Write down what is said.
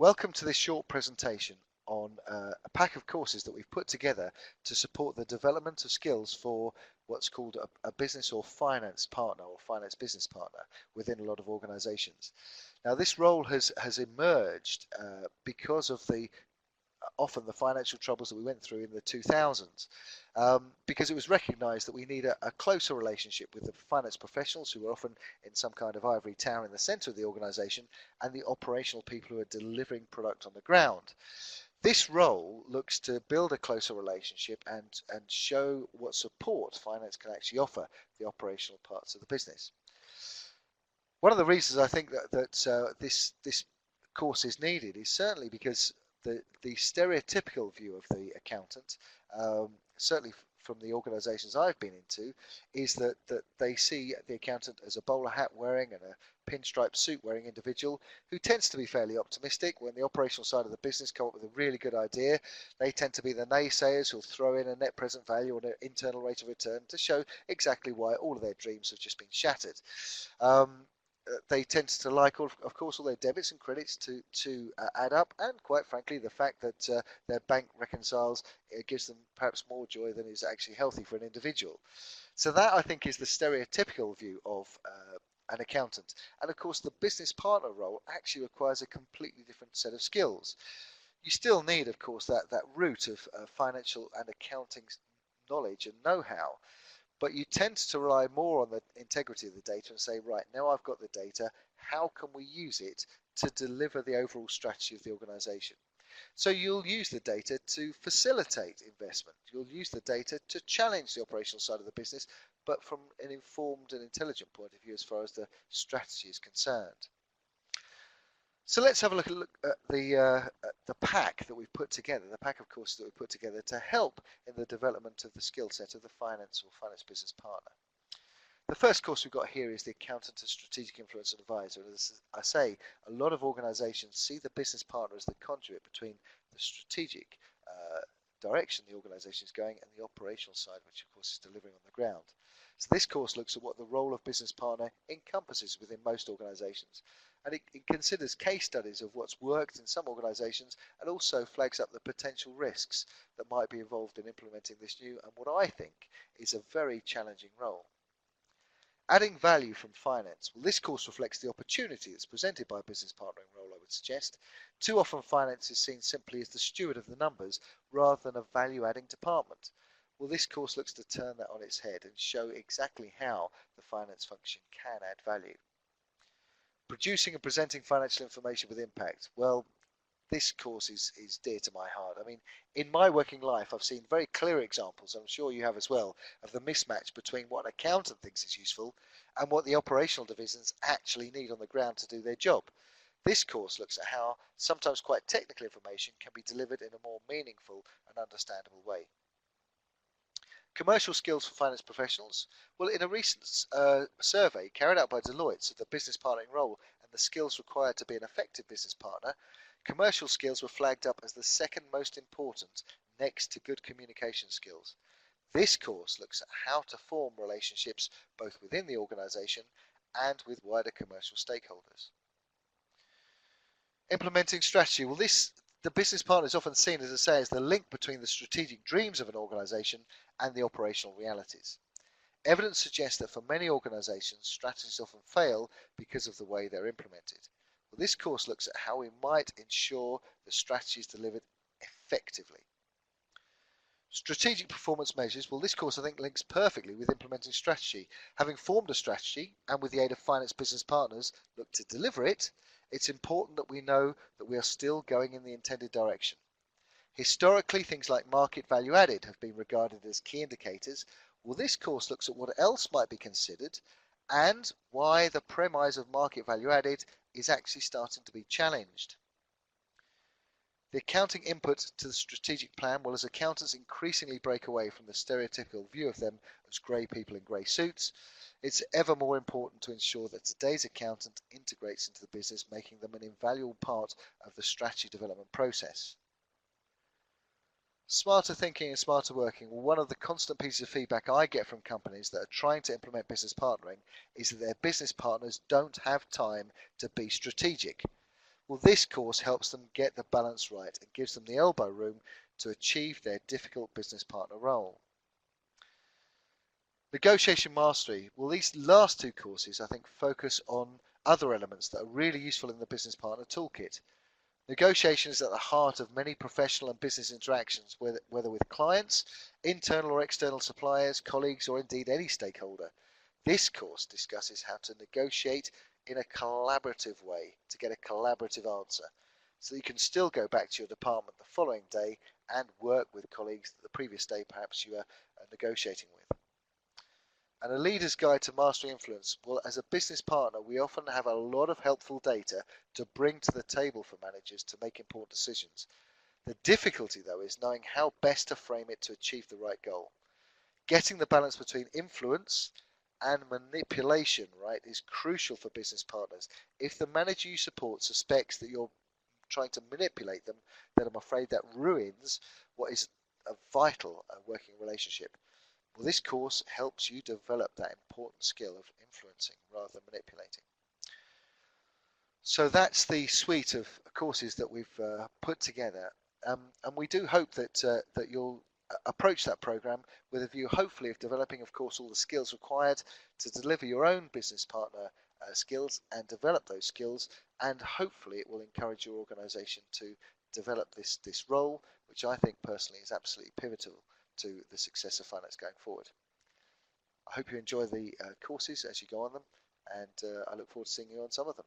Welcome to this short presentation on a pack of courses that we've put together to support the development of skills for what's called a business or finance partner or finance business partner within a lot of organizations. Now this role has emerged because of often the financial troubles that we went through in the 2000s, because it was recognized that we need a closer relationship with the finance professionals who are often in some kind of ivory tower in the center of the organization and the operational people who are delivering product on the ground. This role looks to build a closer relationship and show what support finance can actually offer the operational parts of the business. One of the reasons I think that this course is needed is certainly because the stereotypical view of the accountant, certainly from the organisations I've been into, is that they see the accountant as a bowler hat wearing and a pinstripe suit wearing individual who tends to be fairly optimistic. When the operational side of the business come up with a really good idea, they tend to be the naysayers who'll throw in a net present value or an internal rate of return to show exactly why all of their dreams have just been shattered. They tend to like, of course, all their debits and credits to add up, and quite frankly, the fact that their bank reconciles gives them perhaps more joy than is actually healthy for an individual. So that, I think, is the stereotypical view of an accountant. And of course, the business partner role actually requires a completely different set of skills. You still need, of course, that root of financial and accounting knowledge and know-how. But you tend to rely more on the integrity of the data and say, right, now I've got the data, how can we use it to deliver the overall strategy of the organization? So you'll use the data to facilitate investment. You'll use the data to challenge the operational side of the business, but from an informed and intelligent point of view as far as the strategy is concerned. So let's have a look at the pack that we've put together, the pack of courses that we've put together to help in the development of the skill set of the finance or finance business partner. The first course we've got here is the Accountant and Strategic Influence Advisor. And as I say, a lot of organizations see the business partner as the conduit between the strategic direction the organization is going and the operational side, which of course is delivering on the ground. So this course looks at what the role of business partner encompasses within most organizations. And it considers case studies of what's worked in some organizations and also flags up the potential risks that might be involved in implementing this new and what I think is a very challenging role. Adding value from finance. Well, this course reflects the opportunity that's presented by a business partnering role, I would suggest. Too often finance is seen simply as the steward of the numbers rather than a value-adding department. Well, this course looks to turn that on its head and show exactly how the finance function can add value. Producing and presenting financial information with impact. Well, this course is dear to my heart. I mean, in my working life, I've seen very clear examples, I'm sure you have as well, of the mismatch between what an accountant thinks is useful and what the operational divisions actually need on the ground to do their job. This course looks at how sometimes quite technical information can be delivered in a more meaningful and understandable way. Commercial skills for finance professionals. Well, in a recent survey carried out by Deloitte of the business partnering role and the skills required to be an effective business partner, commercial skills were flagged up as the second most important, next to good communication skills. This course looks at how to form relationships both within the organization and with wider commercial stakeholders. Implementing strategy. Well, the business partner is often seen, as I say, as the link between the strategic dreams of an organization and the operational realities. Evidence suggests that for many organizations, strategies often fail because of the way they're implemented. Well, this course looks at how we might ensure the strategy is delivered effectively. Strategic performance measures. Well, this course I think links perfectly with implementing strategy. Having formed a strategy and with the aid of finance business partners look to deliver it, it's important that we know that we are still going in the intended direction. Historically, things like market value added have been regarded as key indicators. Well, this course looks at what else might be considered and why the premise of market value added is actually starting to be challenged. The accounting input to the strategic plan, well, as accountants increasingly break away from the stereotypical view of them as grey people in grey suits, it's ever more important to ensure that today's accountant integrates into the business, making them an invaluable part of the strategy development process. Smarter thinking and smarter working. Well, one of the constant pieces of feedback I get from companies that are trying to implement business partnering is that their business partners don't have time to be strategic. Well, this course helps them get the balance right and gives them the elbow room to achieve their difficult business partner role. Negotiation Mastery. Well, these last two courses, I think, focus on other elements that are really useful in the business partner toolkit. Negotiation is at the heart of many professional and business interactions, whether with clients, internal or external suppliers, colleagues, or indeed any stakeholder. This course discusses how to negotiate in a collaborative way to get a collaborative answer, so that you can still go back to your department the following day and work with colleagues that the previous day perhaps you were negotiating with. And a leader's guide to mastering influence. Well, as a business partner, we often have a lot of helpful data to bring to the table for managers to make important decisions. The difficulty, though, is knowing how best to frame it to achieve the right goal. Getting the balance between influence and manipulation right is crucial for business partners. If the manager you support suspects that you're trying to manipulate them, then I'm afraid that ruins what is a vital working relationship. Well, this course helps you develop that important skill of influencing rather than manipulating. So that's the suite of courses that we've put together, and we do hope that that you'll approach that program with a view, hopefully, of developing, of course, all the skills required to deliver your own business partner skills and develop those skills, and hopefully it will encourage your organisation to develop this role, which I think personally is absolutely pivotal to the success of finance going forward. I hope you enjoy the courses as you go on them, and I look forward to seeing you on some of them.